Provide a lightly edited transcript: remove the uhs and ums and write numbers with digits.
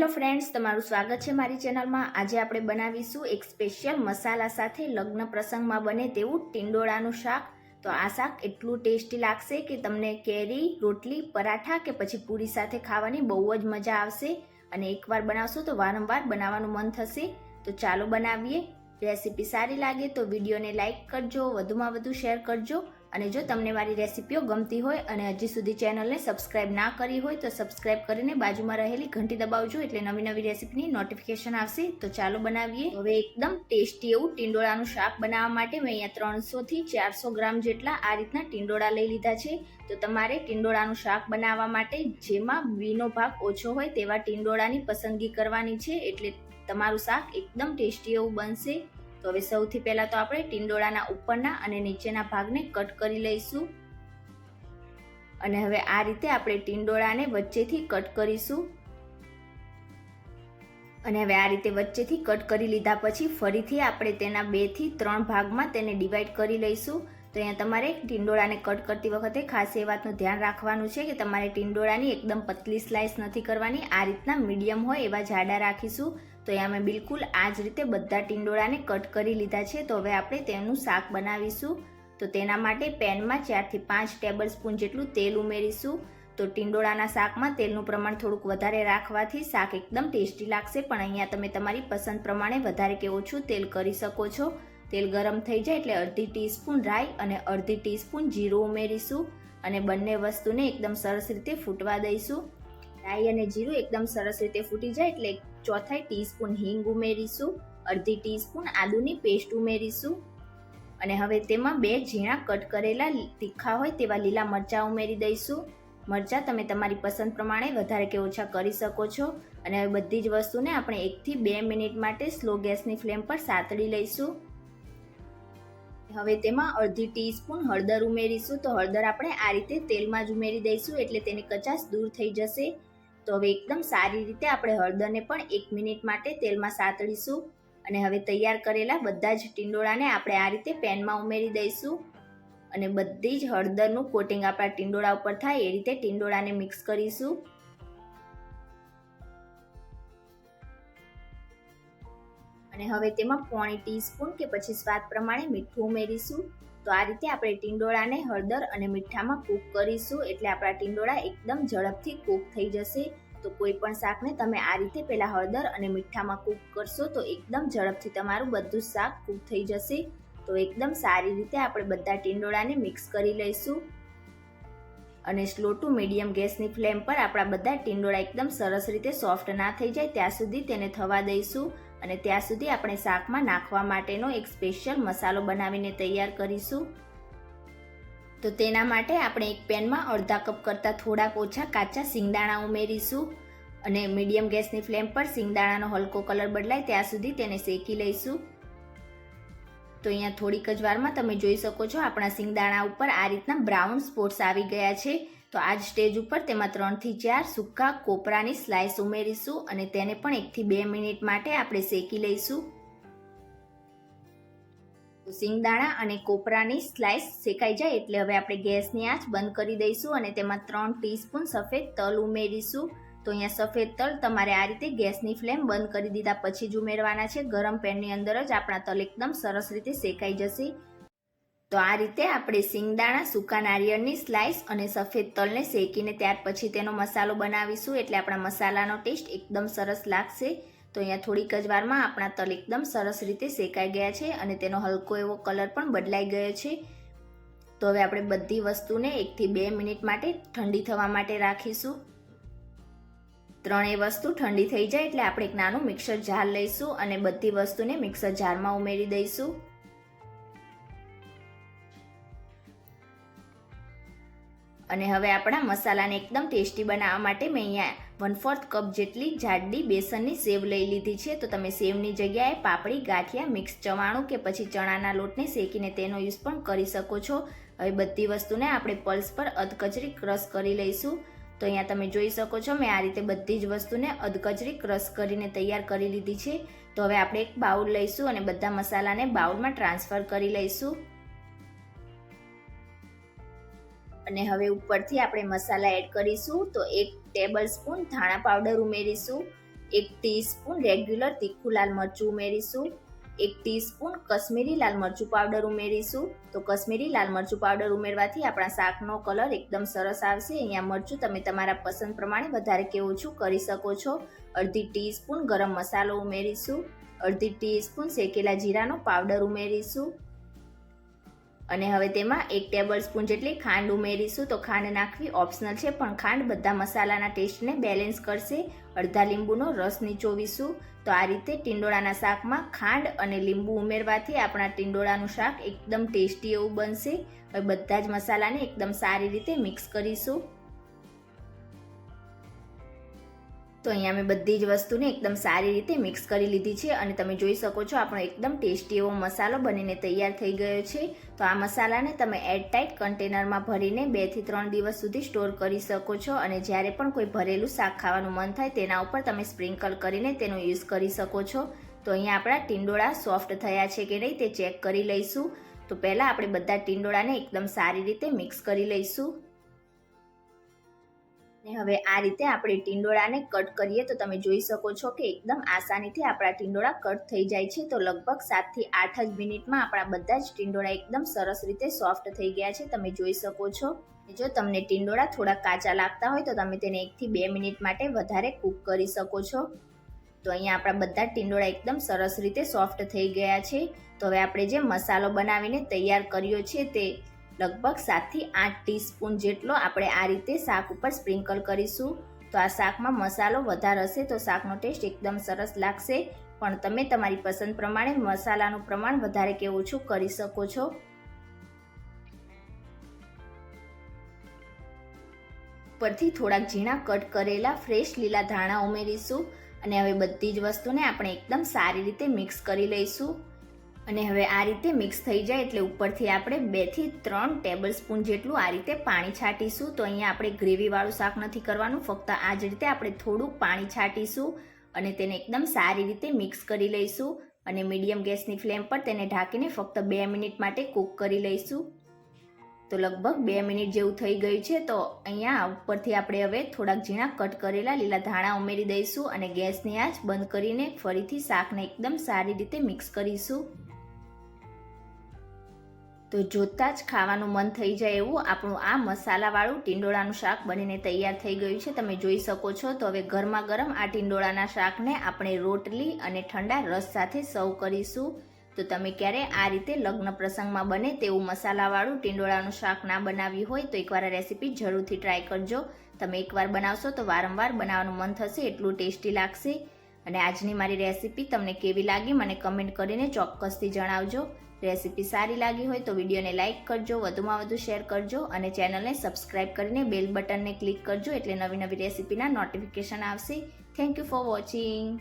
Hello friends, તમારું સ્વાગત છે મારી ચેનલમાં। આજે આપણે બનાવીશું એક સ્પેશિયલ મસાલા સાથે લગ્ન પ્રસંગમાં બને તેવું ટિંડોળાનું શાક। તો આ શાક એટલું ટેસ્ટી લાગશે કે તમને કેરી, રોટલી, પરાઠા કે પછી પૂરી સાથે ખાવાની બહુ જ મજા આવશે અને એકવાર બનાવશો તો વારંવાર બનાવવાનું મન થશે। તો ચાલો બનાવીએ। રેસીપી સારી લાગે તો વિડીયોને લાઇક કરજો, વધુમાં વધુ શેર કરજો અને જો તમને મારી રેસીપીઓ ગમતી હોય અને હજી સુધી ચેનલને સબસ્ક્રાઇબ ના કરી હોય તો સબસ્ક્રાઇબ કરીને બાજુમાં રહેલી ઘંટી દબાવજો એટલે નવી નવી રેસીપીની નોટિફિકેશન આવશે। તો ચાલો બનાવીએ। હવે એકદમ ટેસ્ટી એવું ટિંડોળાનું શાક બનાવવા માટે મેં અહીંયા 300 થી 400 ગ્રામ જેટલા આ રીતના ટિંડોળા લઈ લીધા છે। તો તમારે ટિંડોળાનું શાક બનાવવા માટે જેમાં બીનો ભાગ ઓછો હોય તેવા ટિંડોળાની પસંદગી કરવાની છે, એટલે તમારું શાક એકદમ ટેસ્ટી એવું બનશે। તો હવે સૌથી પહેલા તો આપણે ટિંડોળાના ઉપરના અને નીચેના ભાગને કટ કરી લઈશું અને હવે આ રીતે આપણે ટિંડોળાને વચ્ચેથી કટ કરીશું અને હવે આ રીતે વચ્ચેથી કટ કરી લીધા પછી ફરીથી આપણે તેના 2 થી 3 ભાગમાં તેને ડિવાઈડ કરી લઈશું। તો અહીંયા તમારે ટિંડોળાને કટ કરતી વખતે ખાસ એ વાતનું ધ્યાન રાખવાનું છે કે તમારે ટિંડોળાની એકદમ પતલી સ્લાઇસ નથી કરવાની, આ રીતના મીડિયમ હોય એવા જાડા રાખીશું। તો અહીંયા મેં બિલકુલ આ જ રીતે બધા ટિંડોળાને કટ કરી લીધા છે। તો હવે આપણે તેનું શાક બનાવીશું। તો તેના માટે પેનમાં 4 થી 5 ટેબલ સ્પૂન જેટલું તેલ ઉમેરીશું। તો ટિંડોળાના શાકમાં તેલનું પ્રમાણ થોડુંક વધારે રાખવાથી શાક એકદમ ટેસ્ટી લાગશે, પણ અહીંયા તમે તમારી પસંદ પ્રમાણે વધારે કે ઓછું તેલ કરી શકો છો। તેલ ગરમ થઈ જાય એટલે અડધી ટીસ્પૂન રાઈ અને અડધી ટીસ્પૂન જીરું ઉમેરીશું અને બંને વસ્તુને એકદમ સરસ રીતે ફૂટવા દઈશું। રાઈ અને જીરું એકદમ સરસ રીતે ફૂટી જાય એટલે 1/4 ટીસ્પૂન હિંગ ઉમેરીશું, અડધી ટીસ્પૂન આદુની પેસ્ટ ઉમેરીશું અને હવે તેમાં 2 ઝીણા કટ કરેલા તીખા હોય તેવા લીલા મરચાં ઉમેરી દઈશું। મરચાં તમે તમારી પસંદ પ્રમાણે વધારે કે ઓછા કરી શકો છો અને હવે બધી જ વસ્તુને આપણે 1 થી 2 મિનિટ માટે સ્લો ગેસની ફ્લેમ પર સાતળી લઈશું। હવે તેમાં અડધી ટીસ્પૂન હળદર ઉમેરીશું। તો હળદર આપણે આ રીતે તેલમાં જ ઉમેરી દઈશું એટલે તેની કચાશ દૂર થઈ જશે। તો હવે એકદમ સારી રીતે આપણે હળદરને પણ 1 મિનિટ માટે તેલમાં સાતળીશું અને હવે તૈયાર કરેલા બધા જ ટિંડોળાને આપણે આ રીતે પેનમાં ઉમેરી દઈશું અને બધી જ હળદરનું કોટિંગ આપણા ટિંડોળા ઉપર થાય એ રીતે ટિંડોળાને મિક્સ કરીશું અને હવે તેમાં 1/4 ટીસ્પૂન કે પછી સ્વાદ પ્રમાણે મીઠું ઉમેરીશું। તો આ રીતે આપણે ટિંડોળાને હળદર અને મીઠામાં કૂક કરીશું એટલે આપણા ટિંડોળા એકદમ ઝડપથી કૂક થઈ જશે। તો કોઈ પણ શાકને તમે આ રીતે પહેલા હળદર અને મીઠામાં કૂક કરશો તો એકદમ ઝડપથી તમારું બધું શાક કૂક થઈ જશે। તો એકદમ સારી રીતે આપણે બધા ટિંડોળાને મિક્સ કરી લઈશું અને સ્લો ટુ મીડિયમ ગેસની ફ્લેમ પર આપણા બધા ટિંડોળા એકદમ સરસ રીતે સોફ્ટ ના થઈ જાય ત્યાં સુધી તેને થવા દઈશું અને ત્યાં સુધી આપણે શાકમાં નાખવા માટેનો એક સ્પેશિયલ મસાલો બનાવીને તૈયાર કરીશું। તો તેના માટે આપણે એક પેનમાં અડધા કપ કરતાં થોડાક ઓછા કાચા સિંગદાણા ઉમેરીશું અને મીડિયમ ગેસની ફ્લેમ પર સિંગદાણાનો હલકો કલર બદલાય ત્યાં સુધી તેને શેકી લઈશું। તો અહીંયા થોડીક જ વારમાં તમે જોઈ શકો છો આપણા સિંગદાણા ઉપર આ રીતના બ્રાઉન સ્પોટ્સ આવી ગયા છે। તો આ જ સ્ટેજ ઉપર તેમાં 3 થી 4 સૂકા કોપરાની સ્લાઇસ ઉમેરીશું અને તેને પણ 1 થી 2 મિનિટ માટે આપણે શેકી લઈશું। તો સિંગદાણા અને કોપરાની સ્લાઇસ શેકાઈ જાય એટલે હવે આપણે ગેસની આંચ બંધ કરી દઈશું અને તેમાં 3 ટીસ્પૂન સફેદ તલ ઉમેરીશું। તો અહીંયા સફેદ તલ તમારે આ રીતે ગેસની ફ્લેમ બંધ કરી દીધા પછી જ ઉમેરવાના છે, ગરમ પેનની અંદર જ આપણા તલ એકદમ સરસ રીતે શેકાઈ જશે। તો આ રીતે આપણે સિંગદાણા, સૂકા નારિયેળની સ્લાઇસ અને સફેદ તલને શેકીને ત્યાર પછી તેનો મસાલો બનાવીશું એટલે આપણા મસાલાનો ટેસ્ટ એકદમ સરસ લાગશે। તો અહીંયા થોડીક જ વારમાં આપણા તલ એકદમ સરસ રીતે શેકાઈ ગયા છે અને તેનો હલકો એવો કલર પણ બદલાઈ ગયો છે। તો હવે આપણે બધી વસ્તુને 1 થી 2 મિનિટ માટે ઠંડી થવા માટે રાખીશું। ત્રણેય વસ્તુ ઠંડી થઈ જાય એટલે આપણે એક નાનું મિક્સર જાર લઈશું અને બધી વસ્તુને મિક્સર જારમાં ઉમેરી દઈશું અને હવે આપણા મસાલાને એકદમ ટેસ્ટી બનાવવા માટે મેં અહીંયા 1/4 કપ જેટલી જાડી બેસનની સેવ લઈ લીધી છે। તો તમે સેવની જગ્યાએ પાપડી, ગાંઠિયા, મિક્સ ચવાણું કે પછી ચણાના લોટને શેકીને તેનો યુઝ પણ કરી શકો છો। હવે બધી વસ્તુને આપણે પલ્સ પર અધકચરી ક્રશ કરી લઈશું। તો અહીંયા તમે જોઈ શકો છો મેં આ રીતે બધી જ વસ્તુને અધકચરી ક્રશ કરીને તૈયાર કરી લીધી છે। તો હવે આપણે એક બાઉલ લઈશું અને બધા મસાલાને બાઉલમાં ટ્રાન્સફર કરી લઈશું અને હવે ઉપરથી આપણે મસાલા એડ કરીશું। તો 1 ટેબલ સ્પૂન ધાણા પાવડર ઉમેરીશું, 1 ટીસ્પૂન રેગ્યુલર તીખું લાલ મરચું ઉમેરીશું, 1 ટીસ્પૂન કશ્મીરી લાલ મરચું પાવડર ઉમેરીશું. તો કશ્મીરી લાલ મરચું પાવડર ઉમેરવાથી આપણા શાકનો કલર એકદમ સરસ આવશે. અહીંયા મરચું તમે તમારા પસંદ પ્રમાણે વધારે કે ઓછું કરી શકો છો. અડધી ટીસ્પૂન ગરમ મસાલો ઉમેરીશું, અડધી ટીસ્પૂન શેકેલા જીરાનો પાવડર ઉમેરીશું અને હવે તેમાં 1 ટેબલસ્પૂન જેટલી ખાંડ ઉમેરીશું. તો ખાંડ નાખવી ઓપ્શનલ છે, પણ ખાંડ બધા મસાલાના ટેસ્ટને બેલેન્સ કરશે. અડધા લીંબુનો રસ નીચોવીશું. તો આ રીતે ટીંડોળાના શાકમાં ખાંડ અને લીંબુ ઉમેરવાથી આપણા ટીંડોળાનું શાક એકદમ ટેસ્ટી એવું બનશે. હવે બધા જ મસાલાને એકદમ સારી રીતે મિક્સ કરીશું. તો અહીંયા મેં બધી જ વસ્તુને એકદમ સારી રીતે મિક્સ કરી લીધી છે અને તમે જોઈ શકો છો આપણો એકદમ ટેસ્ટી એવો મસાલો બનીને તૈયાર થઈ ગયો છે. તો આ મસાલાને તમે એરટાઇટ કન્ટેનરમાં ભરીને 2 થી 3 દિવસ સુધી સ્ટોર કરી શકો છો અને જ્યારે પણ કોઈ ભરેલું શાક ખાવાનું મન થાય તેના ઉપર તમે સ્પ્રિંકલ કરીને તેનો યુઝ કરી શકો છો. તો અહીંયા આપણા ટીંડોળા સોફ્ટ થયા છે કે નહીં તે ચેક કરી લઈશું. તો પહેલાં આપણે બધા ટીંડોળાને એકદમ સારી રીતે મિક્સ કરી લઈશું. ને હવે આ રીતે આપણે ટીંડોળાને કટ કરીએ તો તમે જોઈ શકો છો કે એકદમ આસાનીથી આપણા ટીંડોળા કટ થઈ જાય છે. તો લગભગ 7 થી 8 જ મિનિટમાં આપણા બધા જ ટીંડોળા એકદમ સરસ રીતે સોફ્ટ થઈ ગયા છે, તમે જોઈ શકો છો. જો તમને ટીંડોળા થોડા કાચા લાગતા હોય તો તમે તેને 1 થી 2 મિનિટ માટે વધારે કૂક કરી શકો છો. તો અહીંયા આપણા બધા ટીંડોળા એકદમ સરસ રીતે સોફ્ટ થઈ ગયા છે. તો હવે આપણે જે મસાલો બનાવીને તૈયાર કર્યો છે તે લગભગ 7 થી 8 ટીસ્પૂન જેટલો આપણે આ રીતે શાક ઉપર સ્પ્રિંકલ કરીશું. તો આ શાકમાં મસાલો વધારે હશે તો શાકનો ટેસ્ટ એકદમ સરસ લાગશે, પણ તમે તમારી પસંદ પ્રમાણે મસાલાનું પ્રમાણ વધારે કે ઓછું કરી શકો છો. ઉપરથી થોડાક ઝીણા કટ કરેલા ફ્રેશ લીલા ધાણા ઉમેરીશું અને હવે બધી જ વસ્તુને આપણે એકદમ સારી રીતે મિક્સ કરી લઈશું. અને હવે આ રીતે મિક્સ થઈ જાય એટલે ઉપરથી આપણે 2 થી 3 ટેબલસ્પૂન જેટલું આ રીતે પાણી છાંટીશું. તો અહીંયા આપણે ગ્રેવીવાળું શાક નથી કરવાનું, ફક્ત આ જ રીતે આપણે થોડુંક પાણી છાંટીશું અને તેને એકદમ સારી રીતે મિક્સ કરી લઈશું અને મીડિયમ ગેસની ફ્લેમ પર તેને ઢાંકીને ફક્ત 2 મિનિટ માટે કૂક કરી લઈશું. તો લગભગ 2 મિનિટ જેવું થઈ ગયું છે. તો અહીંયા ઉપરથી આપણે હવે થોડાક ઝીણા કટ કરેલા લીલા ધાણા ઉમેરી દઈશું અને ગેસની આંચ બંધ કરીને ફરીથી શાકને એકદમ સારી રીતે મિક્સ કરીશું. તો જોતાં જ ખાવાનું મન થઈ જાય એવું આપણું આ મસાલાવાળું ટીંડોળાનું શાક બનીને તૈયાર થઈ ગયું છે, તમે જોઈ શકો છો. તો હવે ગરમા ગરમ આ ટીંડોળાના શાકને આપણે રોટલી અને ઠંડા રસ સાથે સર્વ કરીશું. તો તમે ક્યારે આ રીતે લગ્ન પ્રસંગમાં બને તેવું મસાલાવાળું ટીંડોળાનું શાક ના બનાવ્યું હોય તો એકવાર આ રેસીપી જરૂરથી ટ્રાય કરજો. તમે એકવાર બનાવશો તો વારંવાર બનાવવાનું મન થશે, એટલું ટેસ્ટી લાગશે. અને આજની મારી રેસીપી તમને કેવી લાગી મને કમેન્ટ કરીને ચોક્કસથી જણાવજો. રેસીપી સારી લાગી હોય તો વિડીયોને લાઇક કરજો, વધુમાં વધુ શેર કરજો અને ચેનલને સબસ્ક્રાઇબ કરીને બેલ બટનને ક્લિક કરજો એટલે નવી નવી રેસીપીના નોટિફિકેશન આવશે. Thank you for watching.